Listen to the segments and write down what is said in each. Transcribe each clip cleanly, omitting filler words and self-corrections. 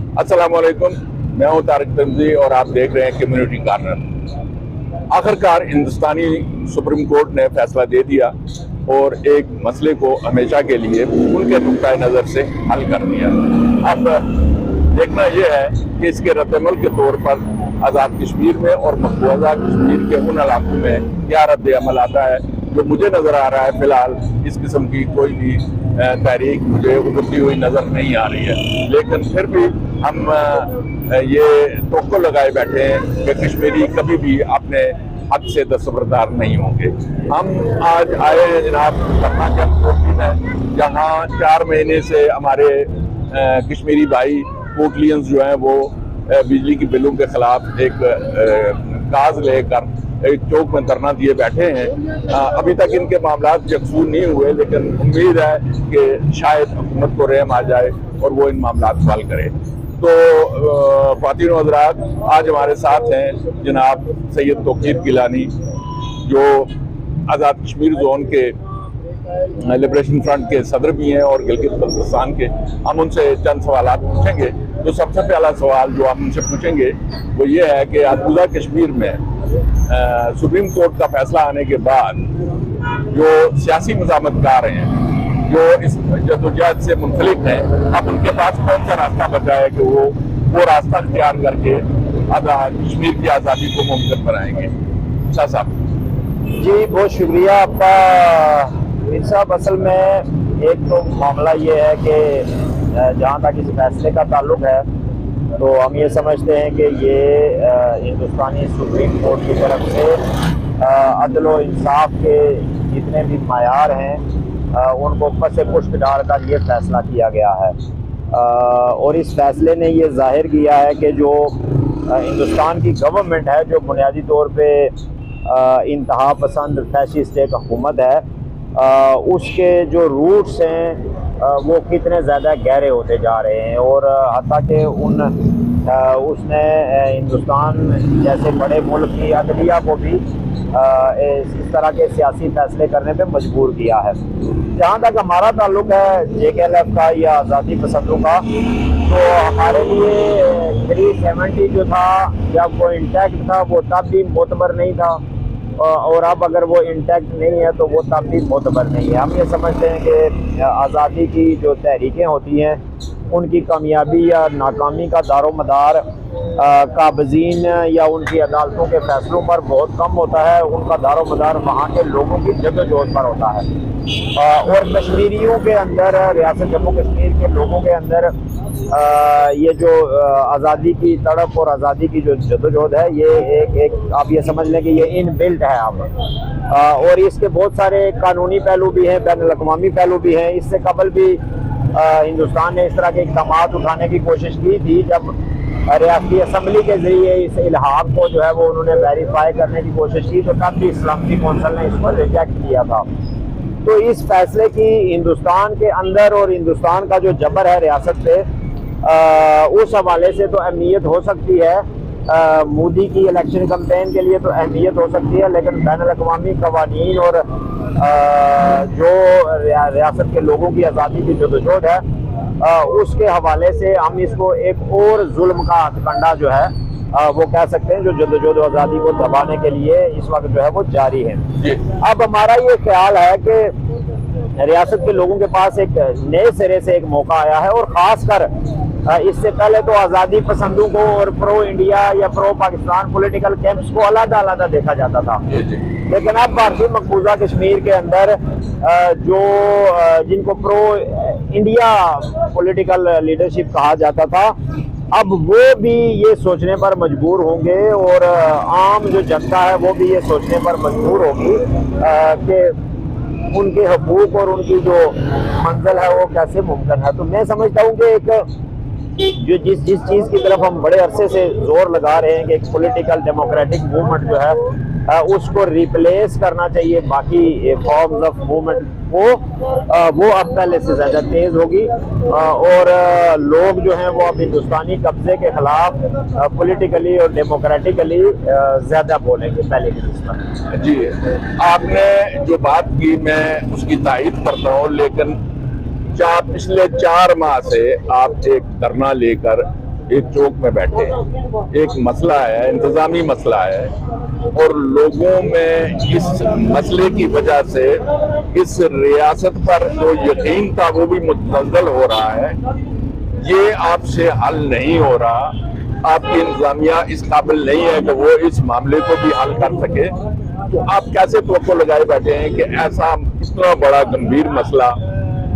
अस्सलाम वालेकुम, मैं हूं तारिक तंजी और आप देख रहे हैं कम्युनिटी कॉर्नर। आखिरकार हिंदुस्तानी सुप्रीम कोर्ट ने फैसला दे दिया और एक मसले को हमेशा के लिए उनके नुक्ता नज़र से हल कर दिया। अब देखना यह है कि इसके रद्दअमल के तौर पर आज़ाद कश्मीर में और मकबूजा कश्मीर के उन इलाकों में क्या रद्दअमल आता है। जो मुझे नज़र आ रहा है फ़िलहाल इस किस्म की कोई भी तहरीक मुझे उभरती हुई नज़र नहीं आ रही है, लेकिन फिर भी हम ये तोक्को लगाए बैठे हैं कि कश्मीरी कभी भी अपने हक से दस्तबरदार नहीं होंगे। हम आज आए हैं जनाब धरना कैंप कोटली में, जहाँ 4 महीने से हमारे कश्मीरी भाई कोटलियंस जो हैं वो बिजली की बिलों के खिलाफ एक काज लेकर एक चौक में धरना दिए बैठे हैं। अभी तक इनके मामला यकसूर नहीं हुए, लेकिन उम्मीद है कि शायद हुकूमत को रहम आ जाए और वो इन मामला को हल करे। तो ख्वातीन और हज़रात, आज हमारे साथ हैं जनाब सैयद तौक़ीर गिलानी, जो आज़ाद कश्मीर जोन के लिबरेशन फ्रंट के सदर भी हैं और गिलगित बल्तिस्तान के। हम उनसे चंद सवाल पूछेंगे। तो सबसे पहला सवाल जो हम उनसे पूछेंगे वो ये है कि मकबूजा कश्मीर में सुप्रीम कोर्ट का फैसला आने के बाद जो सियासी मज़ामतकार हैं, जो इस जद्दोजहद से मुंसलिक हैं, अब उनके पास कौन सा रास्ता बचा है कि वो रास्ता इख्तियार करके आज़ाद कश्मीर की आज़ादी को मुमकिन बनाएंगे। शाह साहब जी, बहुत शुक्रिया आपका मीर साहब। असल में एक तो मामला ये है कि जहाँ तक इस फैसले का ताल्लुक है तो हम ये समझते हैं कि ये हिंदुस्तानी सुप्रीम कोर्ट की तरफ से अदल व इंसाफ के जितने भी मायार हैं उनको ऊपर से पुष्ट डालकर ये फैसला किया गया है। और इस फैसले ने ये जाहिर किया है कि जो हिंदुस्तान की गवर्नमेंट है, जो बुनियादी तौर पे इंतहा पसंद फैशिस्ट एक हुकूमत है, उसके जो रूट्स हैं वो कितने ज़्यादा गहरे होते जा रहे हैं। और हत्ता कि उसने हिंदुस्तान जैसे बड़े मुल्क की अदलिया को भी इस तरह के सियासी फैसले करने पे मजबूर किया है। जहाँ तक हमारा ताल्लुक है JKLF का या आज़ादी पसंदों का, तो हमारे लिए 370 जो था जब वो इंटैक्ट था वो तब भी मोतबर नहीं था, और अब अगर वो इंटैक्ट नहीं है तो वो तब भी मोतबर नहीं है। हम ये समझते हैं कि आज़ादी की जो तहरीकें होती हैं उनकी कामयाबी या नाकामी का दारो मदार काबज़ीन या उनकी अदालतों के फैसलों पर बहुत कम होता है, उनका दारो मदार वहाँ के लोगों की जद्दोजहद पर होता है। और कश्मीरियों के अंदर, रियासत जम्मू कश्मीर के लोगों के अंदर ये जो आज़ादी की तड़प और आज़ादी की जो जद्दोजहद है, ये एक आप ये समझ लें कि ये इनबिल्ट है अब। और इसके बहुत सारे कानूनी पहलू भी हैं, बैनुल अक़वामी पहलू भी हैं। इससे कबल भी हिंदुस्तान ने इस तरह के इक़दाम उठाने की कोशिश की थी, जब रियासती असम्बली के ज़रिए इस इल्हाक को जो है वो उन्होंने वेरीफाई करने की कोशिश की, तो तब भी इस्लामी कौंसिल ने इसको रिजेक्ट किया था। तो इस फैसले की हिंदुस्तान के अंदर और हिंदुस्तान का जो जबर है रियासत पे, उस हवाले से तो अहमियत हो सकती है। मोदी की इलेक्शन कैंपेन के लिए तो अहमियत हो सकती है, लेकिन बैनुल अक़वामी कवानीन और जो रियासत के लोगों की आज़ादी की जद्दोजहद है, उसके हवाले से हम इसको एक और जुल्म का हथकंडा जो है वो कह सकते हैं, जो जद्दोजहद आज़ादी को दबाने के लिए इस वक्त जो है वो जारी है। अब हमारा ये ख्याल है कि रियासत के लोगों के पास एक नए सिरे से एक मौका आया है, और ख़ासकर इससे पहले तो आज़ादी पसंदों को और प्रो इंडिया या प्रो पाकिस्तान पॉलिटिकल कैंप्स को अलग-अलग देखा जाता था। लेकिन अब भारतीय मकबूजा कश्मीर के अंदर जो जिनको प्रो इंडिया पॉलिटिकल लीडरशिप कहा जाता था, अब वो भी ये सोचने पर मजबूर होंगे, और आम जो जनता है वो भी ये सोचने पर मजबूर होगी कि उनके हकूक और उनकी जो मंजिल है वो कैसे मुमकिन है। तो मैं समझता हूँ कि एक जो जिस चीज़ की तरफ हम बड़े अरसे से जोर लगा रहे हैं कि एक पॉलिटिकल डेमोक्रेटिक मूवमेंट जो है उसको रिप्लेस करना चाहिए बाकी फॉर्म्स ऑफ मूवमेंट को, वो अब पहले से ज़्यादा तेज़ होगी, और लोग जो हैं वो अब हिंदुस्तानी कब्जे के खिलाफ पॉलिटिकली और डेमोक्रेटिकली ज़्यादा बोलेंगे पहले की निस्बत। जी, आपने जो बात की मैं उसकी तारीफ करता हूँ, लेकिन पिछले 4 माह से आप एक धरना लेकर एक चौक में बैठे हैं। एक मसला है, इंतजामी मसला है, और लोगों में इस मसले की वजह से इस रियासत पर जो यकीन था वो भी मुतज़्ज़ल हो रहा है। ये आपसे हल नहीं हो रहा। आपकी इंतजामिया इस काबिल नहीं है कि वो इस मामले को भी हल कर सके। तो आप कैसे तवक्को लगाए बैठे हैं कि ऐसा इतना बड़ा गंभीर मसला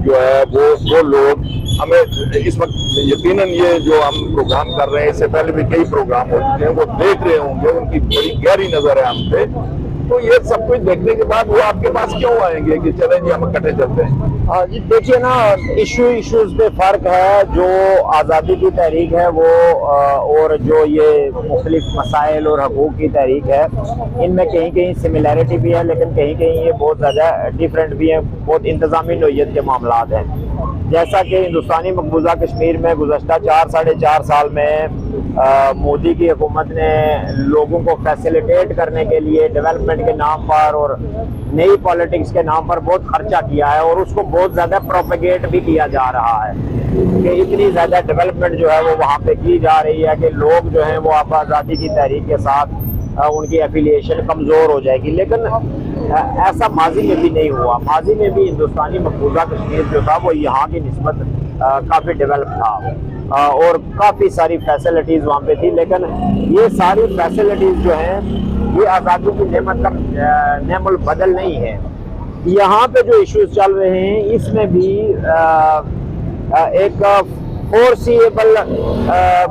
जो है वो लोग हमें इस वक्त यकीनन ये जो हम प्रोग्राम कर रहे हैं, इससे पहले भी कई प्रोग्राम हो चुके हैं, वो देख रहे होंगे, उनकी बड़ी गहरी नजर है हम पे। तो ये सब कुछ देखने के बाद वो आपके पास क्यों आएंगे कि चलें जी हम इकट्ठे चलते हैं? जी देखिए ना, इश्यूज पे फर्क है। जो आज़ादी की तहरीक है वो और जो ये मुख्तलिफ मसाइल और हकूक़ की तहरीक है, इनमें कहीं कहीं सिमिलैरिटी भी है, लेकिन कहीं कहीं ये बहुत ज़्यादा डिफरेंट भी है। बहुत इंतज़ामी नौइयत के मामला हैं। जैसा कि हिंदुस्तानी मकबूजा कश्मीर में गुज़श्ता 4-4.5 साल में मोदी की हुकूमत ने लोगों को फैसिलिटेट करने के लिए डेवलपमेंट के नाम पर और नई पॉलिटिक्स के नाम पर बहुत खर्चा किया है, और उसको बहुत ज़्यादा प्रोपेगेट भी किया जा रहा है कि इतनी ज़्यादा डेवलपमेंट जो है वो वहाँ पे की जा रही है कि लोग जो हैं वो अब आज़ादी की तहरीक के साथ उनकी एफिलिएशन कमज़ोर हो जाएगी। लेकिन ऐसा माजी में भी नहीं हुआ। माजी में भी हिंदुस्तानी मकबूजा कश्मीर जो था वो यहाँ की निस्बत काफ़ी डेवलप था और काफ़ी सारी फैसिलिटीज़ वहाँ पे थी। लेकिन ये सारी फैसिलिटीज़ जो हैं ये आज़ादी की नेमत का नेमुल बदल नहीं है। यहाँ पे जो इश्यूज चल रहे हैं इसमें भी एक फोर्सिएबल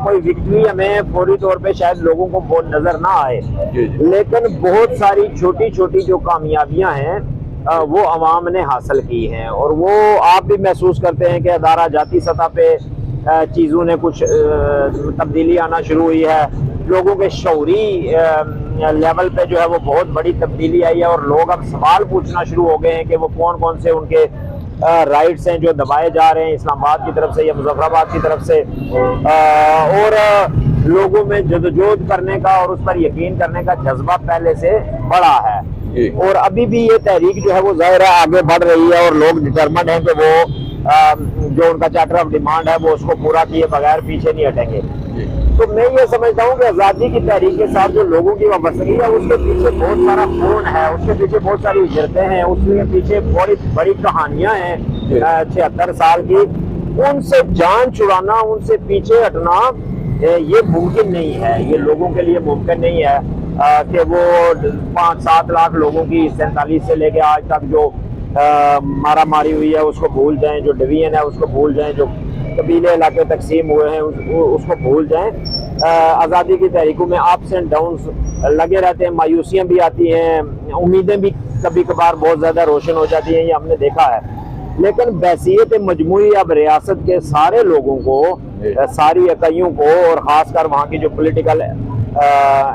कोई विक्ट्री हमें फौरी तौर पे शायद लोगों को बहुत नजर ना आए, लेकिन बहुत सारी छोटी छोटी जो कामयाबियां हैं वो अवाम ने हासिल की हैं, और वो आप भी महसूस करते हैं कि अदारा जाती सतह पे चीज़ों ने कुछ तब्दीली आना शुरू हुई है। लोगों के शऊरी लेवल पे जो है वो बहुत बड़ी तब्दीली आई है, और लोग अब सवाल पूछना शुरू हो गए हैं कि वो कौन कौन से उनके राइट्स हैं जो दबाए जा रहे हैं इस्लामाबाद की तरफ से या मुजफ्फराबाद की तरफ से, और लोगों में जदोजहद करने का और उस पर यकीन करने का जज्बा पहले से बड़ा है। और अभी भी ये तहरीक जो है वो ज़ाहिर है आगे बढ़ रही है, और लोग डिटरमिन्ड हैं कि वो जो उनका चार्टर ऑफ डिमांड है वो उसको पूरा किए बगैर पीछे नहीं हटेंगे। तो मैं ये समझता हूँ कि आज़ादी की तहरीक के साथ जो लोगों की वाबस्तगी है उसके पीछे बहुत सारा खून है, उसके पीछे बहुत सारी हिजरतें हैं, उसके पीछे बड़ी बड़ी कहानियां हैं 76 साल की। उनसे जान छुड़ाना, उनसे पीछे हटना ये मुमकिन नहीं है। ये लोगों के लिए मुमकिन नहीं है कि वो 5-7 लाख लोगों की 47 से लेके आज तक जो मारा मारी हुई है उसको भूल जाएं, जो डिवीजन है उसको भूल जाएं, जो कबीले इलाके तकसीम हुए हैं उसको भूल जाएं। आज़ादी की तहरीकों में अप्स एंड डाउन्स लगे रहते हैं, मायूसियाँ भी आती हैं, उम्मीदें भी कभी कभार बहुत ज़्यादा रोशन हो जाती हैं, ये हमने देखा है। लेकिन बहसीयत मजमूई अब रियासत के सारे लोगों को, सारी इकाइयों को, और ख़ासकर वहाँ की जो पोलिटिकल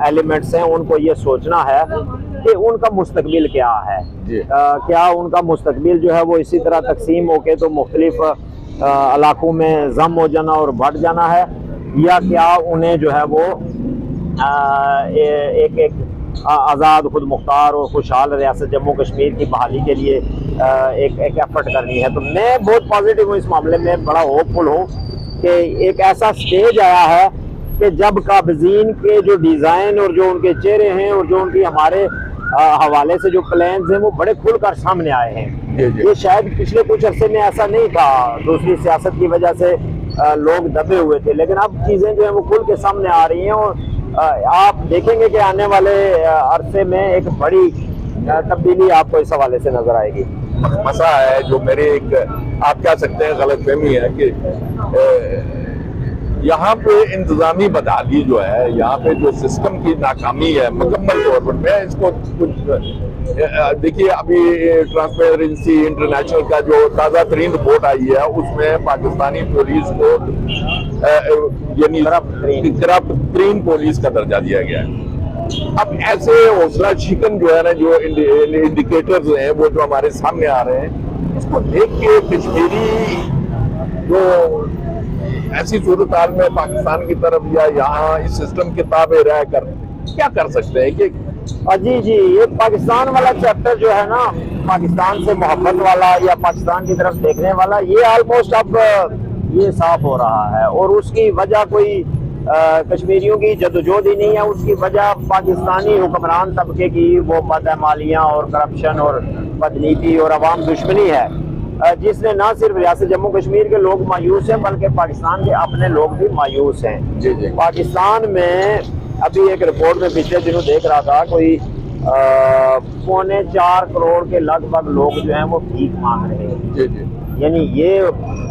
एलिमेंट्स हैं उनको ये सोचना है कि उनका मुस्तकबिल क्या है। क्या उनका मुस्तकबिल जो है वो इसी तरह तकसीम होके तो मुख्तलिफ इलाकों में जम हो जाना और बढ़ जाना है, या क्या उन्हें जो है वो एक आज़ाद, खुद मुख्तार और खुशहाल रियासत जम्मू कश्मीर की बहाली के लिए एक एफर्ट करनी है। तो मैं बहुत पॉजिटिव हूँ इस मामले में, बड़ा होपफुल हूँ कि एक ऐसा स्टेज आया है कि जब काबिज़ीन के जो डिज़ाइन और जो उनके चेहरे हैं और जो उनकी हमारे हवाले से जो प्लान्स हैं वो बड़े खुलकर सामने आए हैं। ये शायद पिछले कुछ अरसे में ऐसा नहीं था, दूसरी सियासत की वजह से लोग दबे हुए थे, लेकिन अब चीज़ें जो है वो खुल के सामने आ रही हैं, और आप देखेंगे कि आने वाले अरसे में एक बड़ी तब्दीली आपको इस हवाले से नजर आएगी। मसला है जो मेरे एक आप कह सकते हैं गलतफहमी है कि यहाँ पे इंतजामी बदहाली जो है, यहाँ पे जो सिस्टम की नाकामी है मुकम्मल तौर पर, मैं इसको कुछ देखिए अभी ट्रांसपेरेंसी इंटरनेशनल का जो ताज़ा तरीन रिपोर्ट आई है उसमें पाकिस्तानी पुलिस को यानी करप्ट तरीन पुलिस का दर्जा दिया गया है। अब ऐसे हौसला शिकन जो है ना, जो इंडिकेटर्स हैं वो जो हमारे सामने आ रहे हैं, इसको देख के कश्मीरी जो ऐसी सूरत हाल में पाकिस्तान की तरफ या यहाँ इस सिस्टम के ताबे रह कर क्या कर सकते हैं कि जी ये पाकिस्तान वाला चैप्टर जो है ना, पाकिस्तान से मोहब्बत वाला या पाकिस्तान की तरफ देखने वाला, ये ऑलमोस्ट अब ये साफ हो रहा है। और उसकी वजह कोई कश्मीरियों की जदोजहद ही नहीं है, उसकी वजह पाकिस्तानी हुक्मरान तबके की वो बदअमालियाँ और करप्शन और बदनीति और अवाम दुश्मनी है, जिसने ना सिर्फ रियासत जम्मू कश्मीर के लोग मायूस हैं बल्कि पाकिस्तान के अपने लोग भी मायूस हैं। जी जी। पाकिस्तान में अभी एक रिपोर्ट में पिछले दिनों देख रहा था, कोई 4.25 करोड़ के लगभग लोग जो हैं वो भीख मांग रहे हैं। जी जी। यानी ये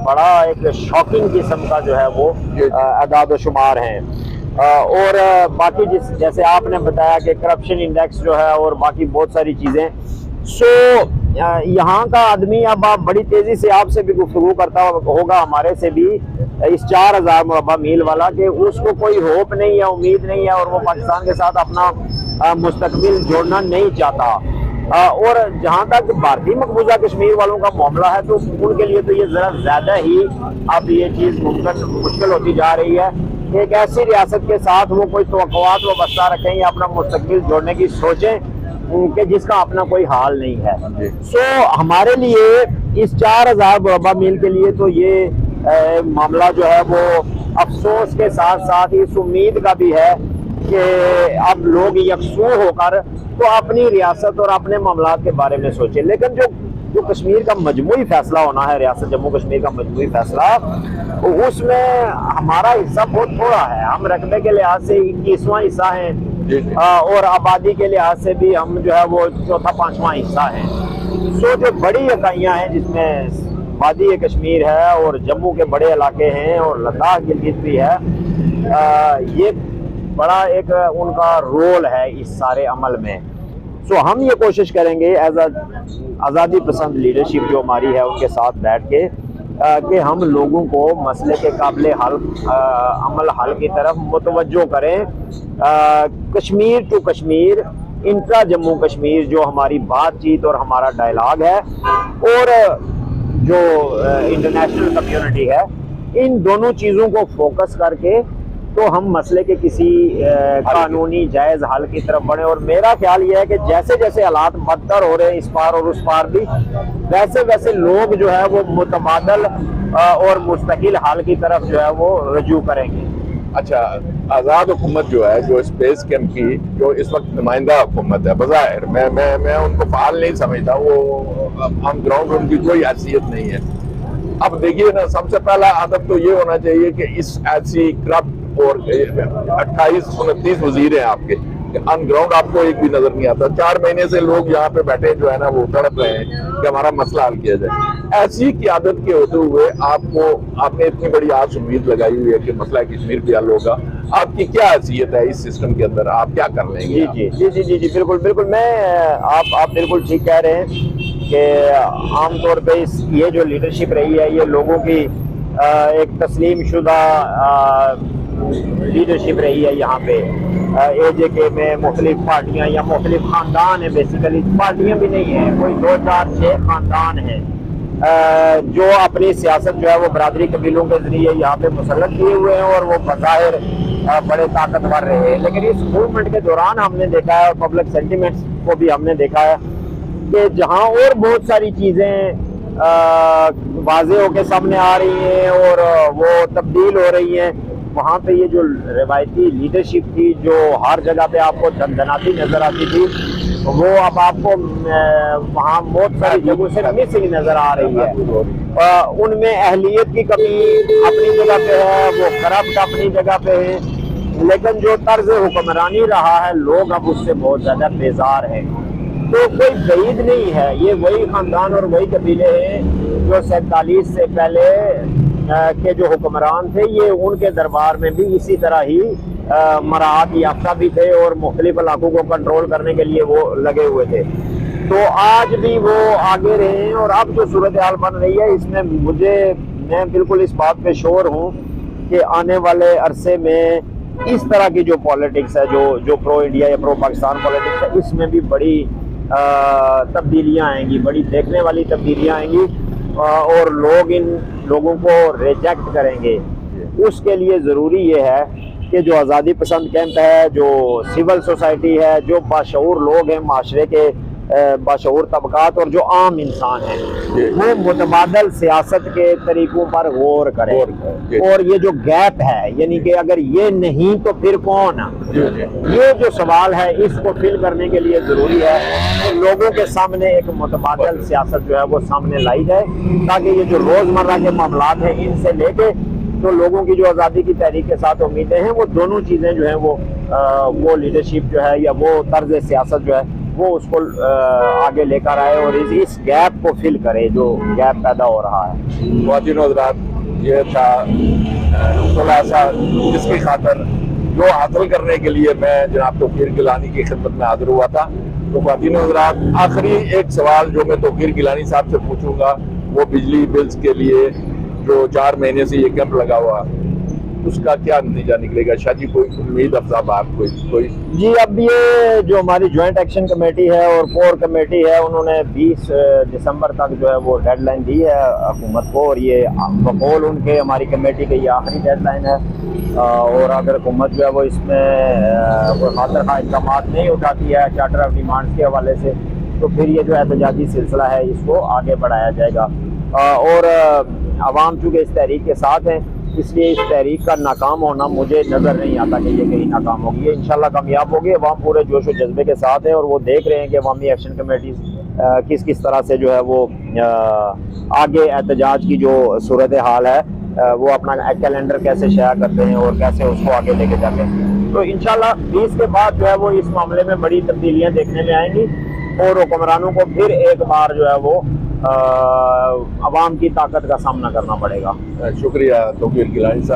बड़ा एक शॉकिंग किस्म का जो है वो अदाद शुमार हैं। और बाकी जैसे आपने बताया कि करप्शन इंडेक्स जो है और बाकी बहुत सारी चीज़ें, सो यहाँ का आदमी, अब आप बड़ी तेज़ी से आपसे भी गुफ्तगू करता होगा, हमारे से भी, इस 4000 मुरबा मील वाला, कि उसको कोई होप नहीं है, उम्मीद नहीं है और वो पाकिस्तान के साथ अपना मुस्तकबिल जोड़ना नहीं चाहता। और जहाँ तक भारतीय मकबूजा कश्मीर वालों का मामला है तो उनके लिए तो ये ज़रा ज़्यादा ही अब ये चीज़ मुश्किल होती जा रही है कि एक ऐसी रियासत के साथ वो कोई तवक्कुआत वाबस्ता रखें या अपना मुस्तकबिल जोड़ने की सोचें कि जिसका अपना कोई हाल नहीं है। सो हमारे लिए इस 4000 मुरबा मील के लिए तो ये मामला जो है वो अफसोस के साथ साथ इस उम्मीद का भी है कि अब लोग यकसू होकर तो अपनी रियासत और अपने मामलात के बारे में सोचें। लेकिन जो कश्मीर का मजमूई फैसला होना है, रियासत जम्मू कश्मीर का मजमूई फैसला, उसमें हमारा हिस्सा बहुत थोड़ा है। हम रकबे के लिहाज से 21वां हिस्सा है और आबादी के लिहाज से भी हम जो है वो 4था-5वां हिस्सा है। सो जो बड़ी इकाइयाँ हैं जिसमें वादी कश्मीर है और जम्मू के बड़े इलाके हैं और लद्दाख गिलगित भी है, ये बड़ा एक उनका रोल है इस सारे अमल में। सो हम ये कोशिश करेंगे एज आज़ादी पसंद लीडरशिप जो हमारी है उनके साथ बैठ के कि हम लोगों को मसले के काबिल अमल हल की तरफ मुतवज्जो करें। कश्मीर टू कश्मीर, इंट्रा जम्मू कश्मीर जो हमारी बातचीत और हमारा डायलॉग है और जो इंटरनेशनल कम्युनिटी है, इन दोनों चीज़ों को फोकस करके तो हम मसले के किसी कानूनी जायज़ हल की तरफ बढ़े। और मेरा ख्याल ये है कि जैसे जैसे हालात बदतर हो रहे हैं इस पार और उस पार भी, वैसे वैसे लोग जो है वो मुतबादल और मुस्तकिल हल की तरफ जो है वो रजू करेंगे। अच्छा, आज़ाद हुकूमत जो है, जो स्पेस कैंप की जो इस वक्त नुमाइंदा हुकूमत है, बज़ाहिर मैं उनको फाल नहीं समझता, वो ऑन ग्राउंड उनकी कोई हैसियत नहीं है। अब देखिए ना, सबसे पहला अदब तो ये होना चाहिए कि इस ऐसी करप्ट और 28-29 वजीर हैं आपके, ऑन ग्राउंड आपको एक भी नजर नहीं आता। 4 महीने से लोग यहाँ पे बैठे जो है ना वो तड़प रहे हैं कि हमारा मसला हल किया जाए। ऐसी क़यादत के होते हुए आपने इतनी बड़ी आस उम्मीद लगाई हुई है कि मसला कश्मीर भी हल होगा। आपकी क्या हैसियत है इस सिस्टम के अंदर, आप क्या कर लेंगे? जी जी जी जी जी बिल्कुल बिल्कुल, मैं आप बिल्कुल ठीक कह रहे हैं कि आमतौर पे ये जो लीडरशिप रही है ये लोगों की एक तस्लीम शुदा लीडरशिप रही है। यहाँ पे AJK में मुख्तलिफ पार्टियाँ या मुख्तलिफ ख़ानदान है, बेसिकली पार्टियाँ भी नहीं है, कोई 2-4-6 ख़ानदान हैं जो अपनी सियासत जो है वो बरादरी कबीलों के ज़रिए यहाँ पे मुसल्लत किए हुए हैं और वो बज़ाहिर बड़े ताकतवर रहे हैं। लेकिन इस मूवमेंट के दौरान हमने देखा है और पब्लिक सेंटिमेंट्स को भी हमने देखा है कि जहाँ और बहुत सारी चीज़ें वाज़े होकर सामने आ रही हैं और वो तब्दील हो रही हैं, वहाँ पे ये जो रिवायती लीडरशिप थी जो हर जगह पे आपको दनदनाती नज़र आती थी, वो अब आपको वहाँ बहुत सारी जगहों से मिसिंग नज़र आ रही है। उनमें अहलियत की कमी अपनी जगह पे है, वो करप्ट अपनी जगह पे है, लेकिन जो तर्ज हुक्मरानी रहा है लोग अब उससे बहुत ज़्यादा बेजार हैं। तो कोई बैद नहीं है, ये वही ख़ानदान और वही कबीले हैं जो 47 से पहले के जो हुक्मरान थे, ये उनके दरबार में भी इसी तरह ही मराहत याफ्ता भी थे और मुख्तलिफ इलाकों को कंट्रोल करने के लिए वो लगे हुए थे। तो आज भी वो आगे रहे हैं और अब जो सूरत हाल बन रही है इसमें मैं बिल्कुल इस बात पे श्योर हूँ कि आने वाले अरसे में इस तरह की जो पॉलिटिक्स है, जो प्रो इंडिया या प्रो पाकिस्तान पॉलिटिक्स है, इसमें भी बड़ी तब्दीलियाँ आएंगी, बड़ी देखने वाली तब्दीलियाँ आएंगी और लोग इन लोगों को रिजेक्ट करेंगे। उसके लिए ज़रूरी ये है कि जो आज़ादी पसंद कैंप है, जो सिविल सोसाइटी है, जो बाशऊर लोग हैं माशरे के, बाशऊर तबकात और जो आम इंसान है जी। वो मुतबादल सियासत के तरीकों पर गौर करे। जी। और ये जो गैप है, यानी कि अगर ये नहीं तो फिर कौन, ये जो सवाल है इसको फिल करने के लिए ज़रूरी है कि लोगों के सामने एक मुतबादल सियासत जो है वो सामने लाई जाए, ताकि ये जो रोज़मर्रा के मामलात हैं इनसे लेके तो लोगों की जो आज़ादी की तहरीक के साथ उम्मीदें हैं, वो दोनों चीज़ें जो हैं वो लीडरशिप जो है या वो तर्ज सियासत जो है वो उसको आगे लेकर आए और इस गैप को फिल करे जो गैप पैदा हो रहा है। ख्वातीन और हज़रात, ये था खुलासा जिसकी खातर जो हासिल करने के लिए मैं जनाब तौकीर गिलानी की खिदमत में हाजिर हुआ था। तो ख्वातीन और हज़रात, आखिरी एक सवाल जो मैं तौकीर गिलानी साहब से पूछूंगा वो बिजली बिल्स के लिए जो 4 महीने से ये कैंप लगा हुआ, उसका क्या नतीजा निकलेगा? शायद ही कोई उम्मीद अफजा बात कोई जी, अब ये जो हमारी ज्वाइंट एक्शन कमेटी है और कोर कमेटी है, उन्होंने 20 दिसंबर तक जो है वो डेडलाइन दी है हुकूमत को, और ये बकौल उनके हमारी कमेटी की ये आखिरी डेडलाइन है। और अगर हुकूमत जो है वो इसमें कोई खातिर खा इक़दाम नहीं उठाती है चार्टर ऑफ डिमांड्स के हवाले से, तो फिर ये जो एहतजाजी सिलसिला है इसको आगे बढ़ाया जाएगा। और आवाम चूँकि इस तहरीक के साथ हैं, इसलिए इस तहरीक का नाकाम होना मुझे नज़र नहीं आता कि ये कहीं नाकाम होगी। ये इंशाल्लाह कामयाब होगी। अवाम पूरे जोश और जज्बे के साथ है और वो देख रहे हैं कि अवामी एक्शन कमेटी किस किस तरह से जो है वो आगे एहतजाज की जो सूरत हाल है वो अपना कैलेंडर कैसे शेयर करते हैं और कैसे उसको आगे लेके जाते हैं। तो इंशाल्लाह 20 के बाद जो है वो इस मामले में बड़ी तब्दीलियाँ देखने में आएंगी और हुक्मरानों को फिर एक बार जो है वो अवाम की ताकत का सामना करना पड़ेगा। शुक्रिया तौकीर गिलानी साहब।